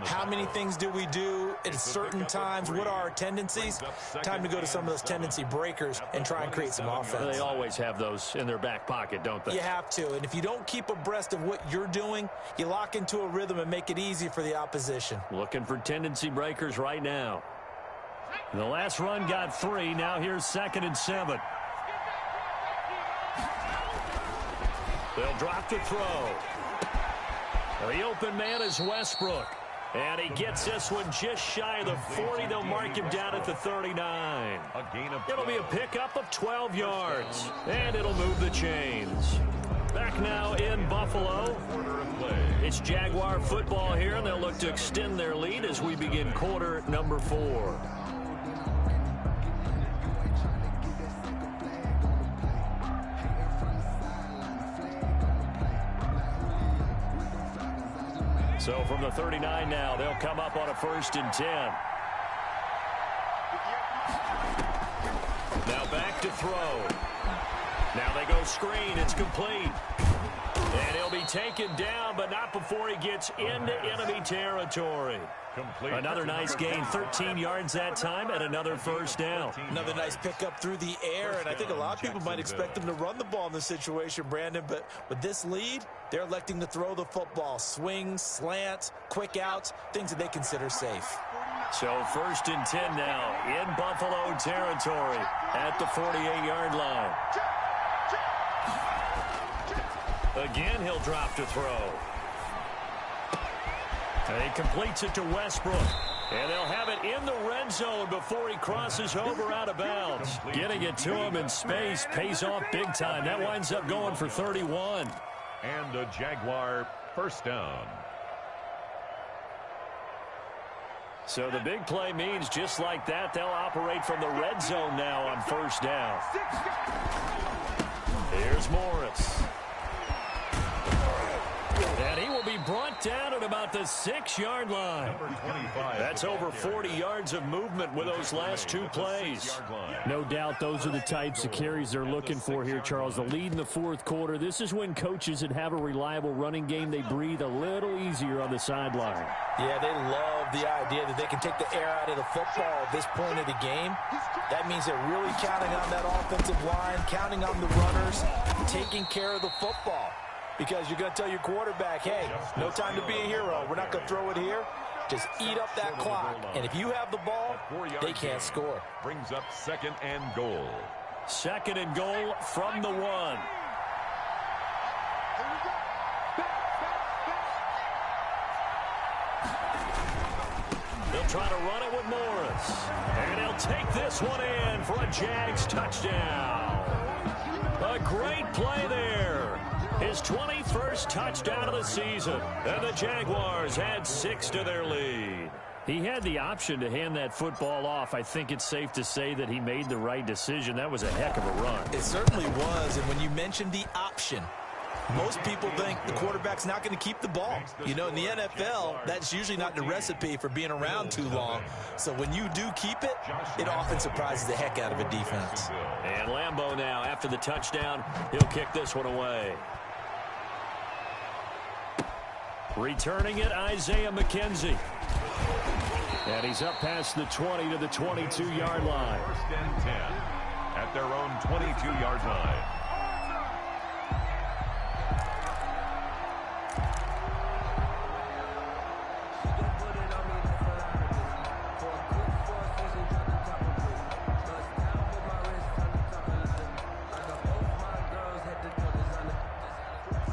How many things do we do at certain times? What are our tendencies? Time to go to some of those tendency breakers and try and create some offense. They always have those in their back pocket, don't they? You have to, and if you don't keep abreast of what you're doing, you lock into a rhythm and make it easy for the opposition. Looking for tendency breakers right now. The last run got 3. Now here's 2nd and 7. They'll drop the throw. The open man is Westbrook. And he gets this one just shy of the 40. They'll mark him down at the 39. It'll be a pickup of 12 yards. And it'll move the chains. Back now in Buffalo. It's Jaguar football here, and they'll look to extend their lead as we begin quarter number 4. So from the 39 now, they'll come up on a 1st and 10. Now back to throw. Now they go screen. It's complete. And he'll be taken down, but not before he gets into enemy territory. Another nice gain, 13 yards that time, and another 1st down. Another nice pickup through the air, and I think a lot of people might expect them to run the ball in this situation, Brandon, but with this lead, they're electing to throw the football. Swings, slants, quick outs, things that they consider safe. So 1st and 10 now in Buffalo territory at the 48-yard line. Again, he'll drop to throw. And he completes it to Westbrook. And they'll have it in the red zone before he crosses over out of bounds. Getting it to him in space pays off big time. That winds up going for 31. And a Jaguar 1st down. So the big play means just like that, they'll operate from the red zone now on 1st down. Here's Morris. And he will be brought down at about the 6-yard line. That's over 40 yards of movement with those last 2 plays. No doubt those are the types of carries they're looking for here, Charles. The lead in the 4th quarter. This is when coaches that have a reliable running game, they breathe a little easier on the sideline. Yeah, they love the idea that they can take the air out of the football at this point of the game. That means they're really counting on that offensive line, counting on the runners, taking care of the football. Because you're going to tell your quarterback, hey, no time to be a hero. We're not going to throw it here. Just eat up that clock. And if you have the ball, they can't score. Brings up 2nd and goal. 2nd and goal from the 1. They'll try to run it with Morris. And he'll take this one in for a Jags touchdown. A great play there. His 21st touchdown of the season. And the Jaguars add 6 to their lead. He had the option to hand that football off. I think it's safe to say that he made the right decision. That was a heck of a run. It certainly was, and when you mentioned the option, most people think the quarterback's not going to keep the ball. You know, in the NFL, that's usually not the recipe for being around too long. So when you do keep it, it often surprises the heck out of a defense. And Lambeau now, after the touchdown, he'll kick this one away. Returning it, Isaiah McKenzie. And he's up past the 20 to the 22-yard line. First and 10 at their own 22-yard line.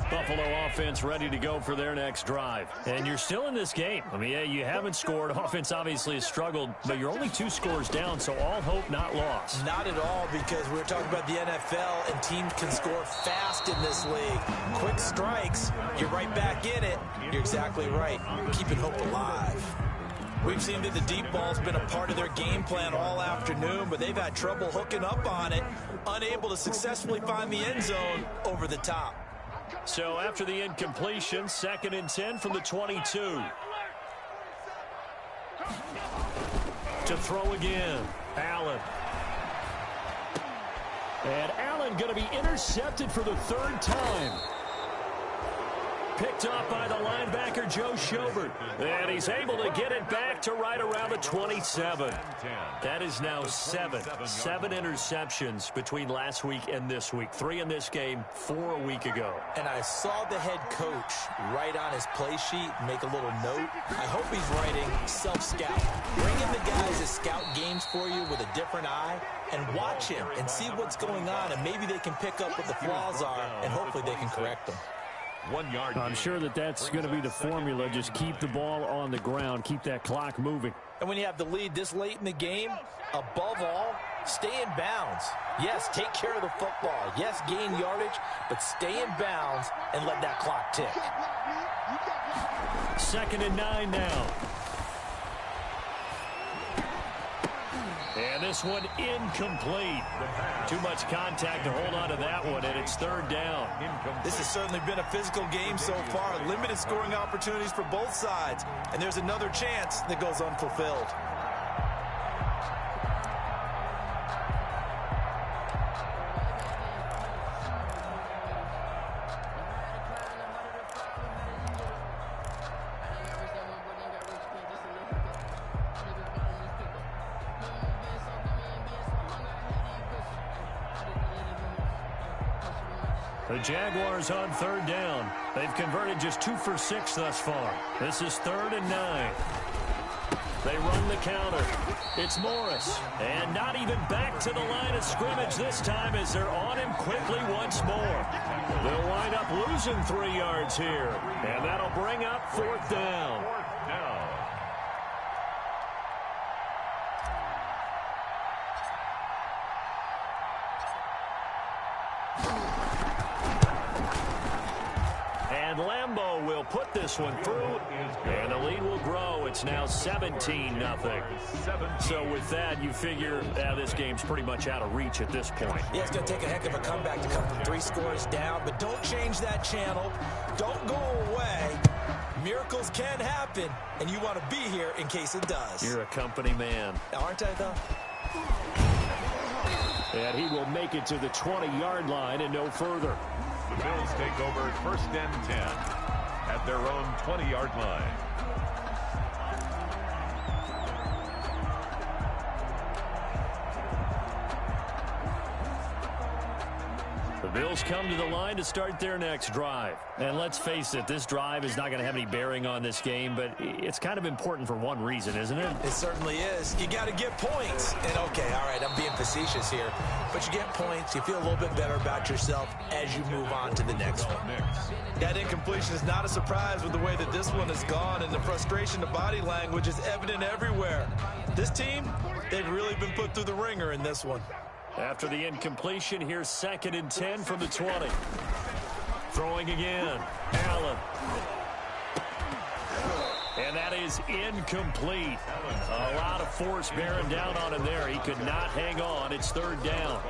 Buffalo offense ready to go for their next drive. And you're still in this game. I mean, yeah, you haven't scored. Offense obviously has struggled, but you're only 2 scores down, so all hope not lost. Not at all, because we're talking about the NFL, and teams can score fast in this league. Quick strikes, you're right back in it. You're exactly right. Keeping hope alive. We've seen that the deep ball's been a part of their game plan all afternoon, but they've had trouble hooking up on it, unable to successfully find the end zone over the top. So after the incompletion, 2nd and 10 from the 22. To throw again, Allen. And Allen going to be intercepted for the 3rd time. Picked up by the linebacker, Joe Schobert. And he's able to get it back to right around the 27. That is now 7 interceptions between last week and this week. 3 in this game, 4 a week ago. And I saw the head coach write on his play sheet, make a little note. I hope he's writing self-scout. Bring in the guys that scout games for you with a different eye and watch him and see what's going on, and maybe they can pick up what the flaws are, and hopefully they can correct them. 1 yard. I'm sure that that's going to be the formula. Just keep the ball on the ground. Keep that clock moving. And when you have the lead this late in the game, above all, stay in bounds. Yes, take care of the football. Yes, gain yardage, but stay in bounds and let that clock tick. 2nd and 9 now. And this one incomplete. Too much contact to hold on to that one, and it's 3rd down. This has certainly been a physical game so far. Limited scoring opportunities for both sides. And there's another chance that goes unfulfilled. The Jaguars on 3rd down. They've converted just 2 for 6 thus far. This is 3rd and 9. They run the counter. It's Morris. And not even back to the line of scrimmage this time as they're on him quickly once more. They'll wind up losing 3 yards here. And that'll bring up 4th down. And Lambeau will put this one through, and the lead will grow. It's now 17-0. So with that, you figure this game's pretty much out of reach at this point. Yeah, it's going to take a heck of a comeback to come from 3 scores down, but don't change that channel. Don't go away. Miracles can happen, and you want to be here in case it does. You're a company man. Aren't I, though? And he will make it to the 20-yard line and no further. The Bills take over 1st and 10 at their own 20-yard line. The Bills come to the line to start their next drive. And let's face it, this drive is not going to have any bearing on this game, but it's kind of important for one reason, isn't it? It certainly is. You got to get points. And, okay, all right, I'm being facetious here. But you get points, you feel a little bit better about yourself as you move on to the next one. That incompletion is not a surprise with the way that this one has gone, and the frustration, the body language is evident everywhere. This team, they've really been put through the ringer in this one. After the incompletion, here's 2nd and 10 from the 20. Throwing again, Allen. And that is incomplete. A lot of force bearing down on him there. He could not hang on. It's third down.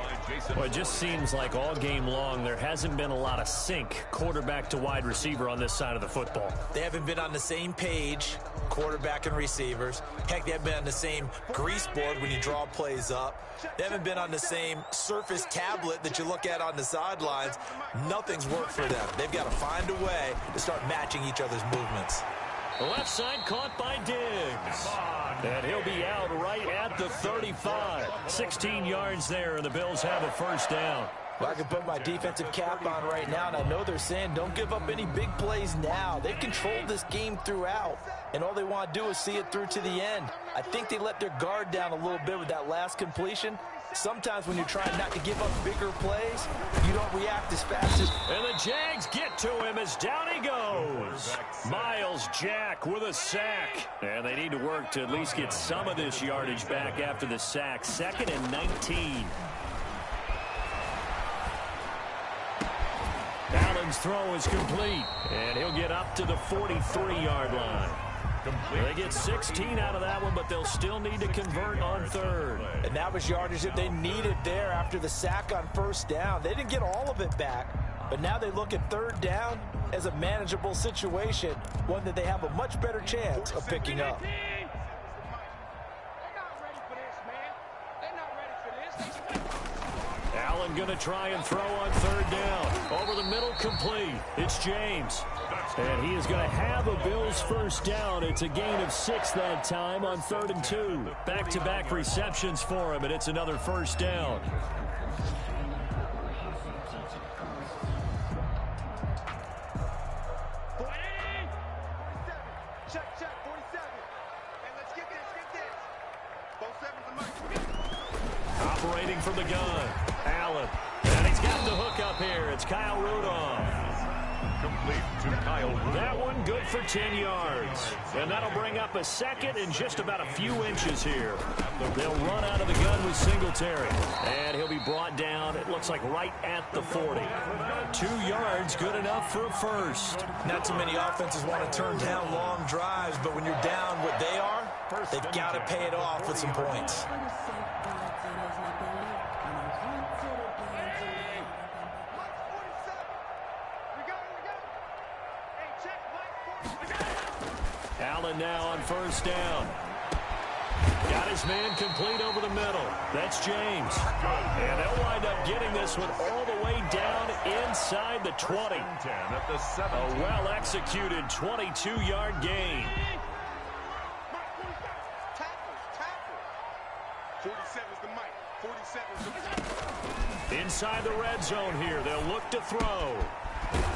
Well, it just seems like all game long there hasn't been a lot of sync quarterback to wide receiver on this side of the football. They haven't been on the same page, quarterback and receivers. Heck, they haven't been on the same grease board when you draw plays up. They haven't been on the same surface tablet that you look at on the sidelines. Nothing's worked for them. They've got to find a way to start matching each other's movements. The left side caught by Diggs. And he'll be out right at the 35. 16 yards there, and the Bills have a first down. Well, I can put my defensive cap on right now, and I know they're saying don't give up any big plays now. They've controlled this game throughout, and all they want to do is see it through to the end. I think they let their guard down a little bit with that last completion. Sometimes when you're trying not to give up bigger plays, you don't react as fast as... And the Jags get to him as down he goes. Miles Jack with a sack. And they need to work to at least get some of this yardage back after the sack. 2nd and 19. Allen's throw is complete. And he'll get up to the 43-yard line. They get 16 out of that one, but they'll still need to convert on third. And that was yardage that they needed there after the sack on first down. They didn't get all of it back, but now they look at third down as a manageable situation, one that they have a much better chance of picking up. Allen going to try and throw on third down. Over the middle, complete. It's James. And he is going to have a Bills first down. It's a gain of 6 that time on 3rd and 2. Back-to-back receptions for him, and it's another first down. Check, 47. And let's get this. Both sevens are mine. Operating from the gun, Allen. And he's got the hook up here. It's Kyle Rudolph. Complete to Kyle Rudolph. That one good for 10 yards. And that'll bring up a 2nd and just about a few inches here. They'll run out of the gun with Singletary. And he'll be brought down, it looks like right at the 40. 2 yards, good enough for a first. Not too many offenses want to turn down long drives, but when you're down what they are, they've got to pay it off with some points. Allen now on first down. Got his man complete over the middle. That's James. And they'll wind up getting this one all the way down inside the 20. At the 7. A well-executed 22-yard gain. 47's the mic. 47's the... Inside the red zone here. They'll look to throw.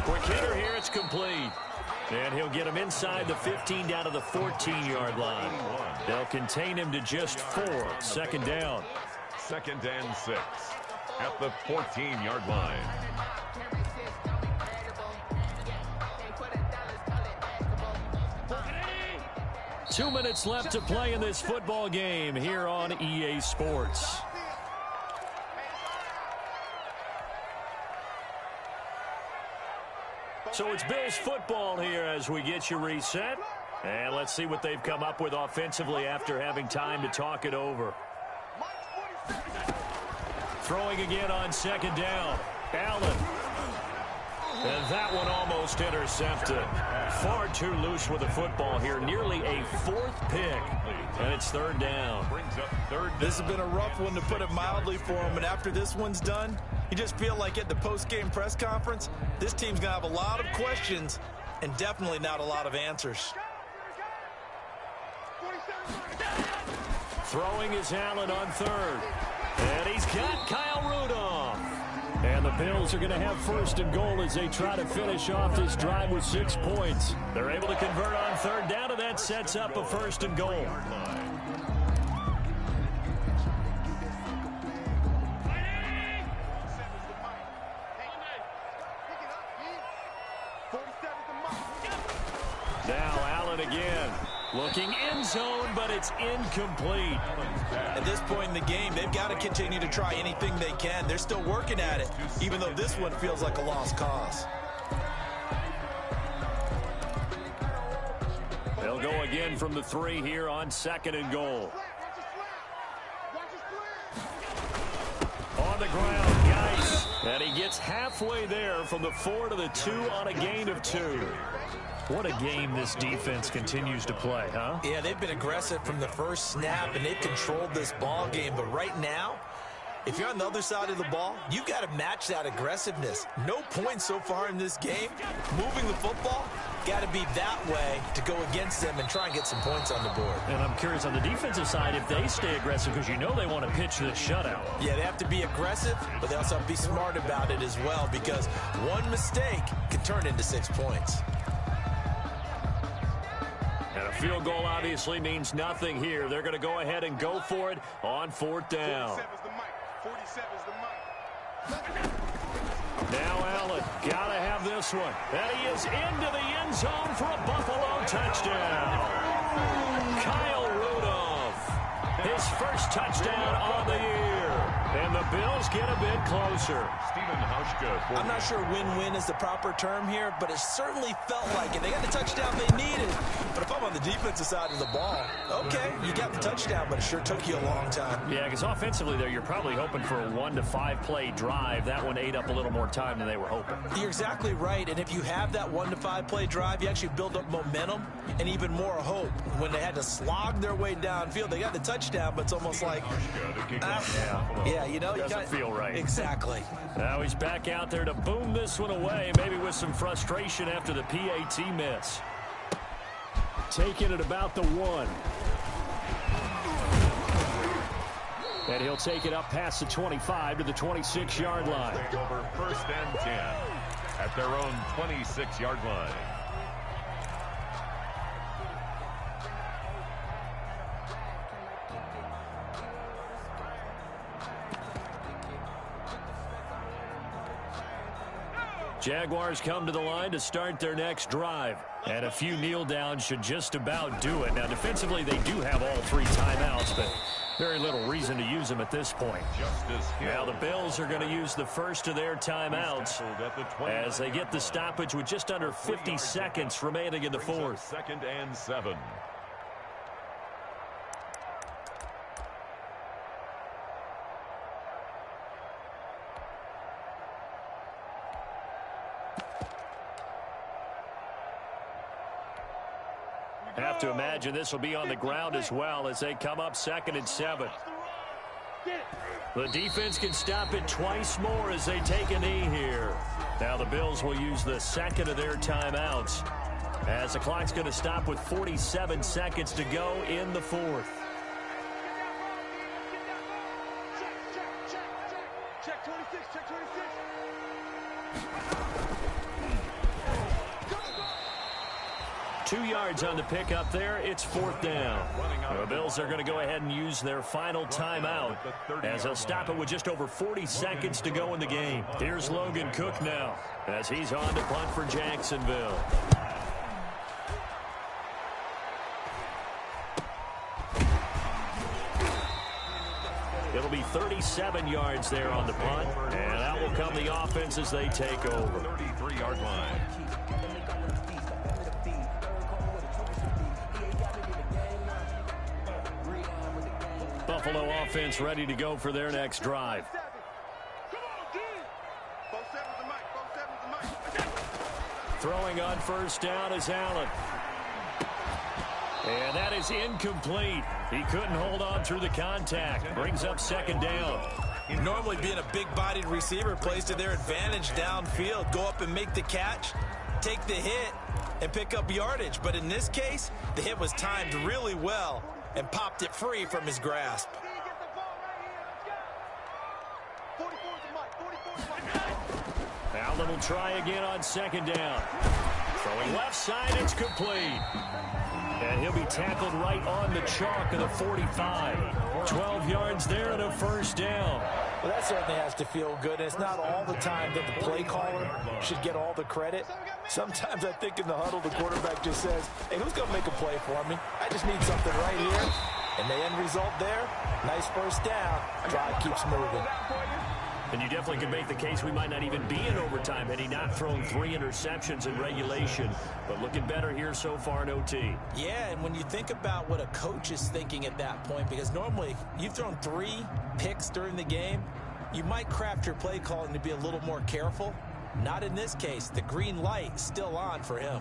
Quick hitter here. It's complete. And he'll get him inside the 15 down to the 14-yard line. They'll contain him to just 4. 2nd down. 2nd and 6 at the 14-yard line. Two minutes left to play in this football game here on EA Sports. So it's Bills football here as we get you reset. And let's see what they've come up with offensively after having time to talk it over. Throwing again on 2nd down. Allen. And that one almost intercepted. Far too loose with the football here. Nearly a 4th pick. And it's 3rd down. This has been a rough one, to put it mildly, for him. And after this one's done, you just feel like at the post-game press conference, this team's going to have a lot of questions and definitely not a lot of answers. Throwing is Allen on 3rd. And he's got Kyle Rudolph. And the Bills are going to have 1st and goal as they try to finish off this drive with 6 points. They're able to convert on 3rd down, and that sets up a 1st and goal. Now Allen again. Looking end zone, but it's incomplete. At this point in the game, they've got to continue to try anything they can. They're still working at it, even though this one feels like a lost cause. They'll go again from the 3 here on 2nd and goal. On the ground, yikes. And he gets halfway there from the 4 to the 2 on a gain of 2. What a game this defense continues to play, huh? Yeah, they've been aggressive from the first snap, and they've controlled this ball game. But right now, if you're on the other side of the ball, you've got to match that aggressiveness. No points so far in this game. Moving the football, got to be that way to go against them and try and get some points on the board. And I'm curious on the defensive side if they stay aggressive, because you know they want to pitch this shutout. Yeah, they have to be aggressive, but they also have to be smart about it as well, because one mistake can turn into 6 points. And a field goal obviously means nothing here. They're going to go ahead and go for it on 4th down. 47's the mic. Now Allen, got to have this one. And he is into the end zone for a Buffalo touchdown. Kyle Rudolph, his first touchdown on the year. And the Bills get a bit closer. I'm not sure win-win is the proper term here, but it certainly felt like it. They got the touchdown they needed. But if I'm on the defensive side of the ball, okay, you got the touchdown, but it sure took you a long time. Yeah, because offensively there, you're probably hoping for a 1 to 5 play drive. That one ate up a little more time than they were hoping. You're exactly right, and if you have that 1 to 5 play drive, you actually build up momentum and even more hope. When they had to slog their way downfield, they got the touchdown, but it's almost like, you know, you doesn't feel right. Exactly. Now he's back out there to boom this one away, maybe with some frustration after the PAT miss. Taking it about the 1. And he'll take it up past the 25 to the 26-yard line. Take over 1st and 10 at their own 26-yard line. Jaguars come to the line to start their next drive. And a few kneel downs should just about do it. Now, defensively, they do have all 3 timeouts, but very little reason to use them at this point. Now, the Bills are going to use the first of their timeouts as they get the stoppage with just under 50 seconds remaining in the 4th. 2nd and 7. Have to imagine this will be on the ground as well as they come up 2nd and 7. The defense can stop it twice more as they take a knee here. Now the Bills will use the 2nd of their timeouts as the clock's going to stop with 47 seconds to go in the 4th. Check 26, check 26. 2 yards on the pickup there. It's 4th down. The Bills are going to go ahead and use their final timeout as they'll stop it with just over 40 seconds to go in the game. Here's Logan Cook now as he's on to punt for Jacksonville. It'll be 37 yards there on the punt, and out will come the offense as they take over. 33-yard line. Buffalo offense ready to go for their next drive. Throwing on 1st down is Allen. And that is incomplete. He couldn't hold on through the contact. Brings up 2nd down. Normally being a big-bodied receiver plays to their advantage downfield. Go up and make the catch, take the hit, and pick up yardage. But in this case, the hit was timed really well and popped it free from his grasp. Allen will try again on 2nd down. Throwing left side, it's complete. And he'll be tackled right on the chalk of the 45. 12 yards there and a 1st down. Well, that certainly has to feel good. It's not all the time that the play caller should get all the credit. Sometimes I think in the huddle, the quarterback just says, hey, who's going to make a play for me? I just need something right here. And the end result there, nice 1st down. Drive keeps moving. And you definitely could make the case we might not even be in overtime had he not thrown 3 interceptions in regulation. But looking better here so far in OT. Yeah, and when you think about what a coach is thinking at that point, because normally you've thrown 3 picks during the game, you might craft your play calling to be a little more careful. Not in this case. The green light is still on for him.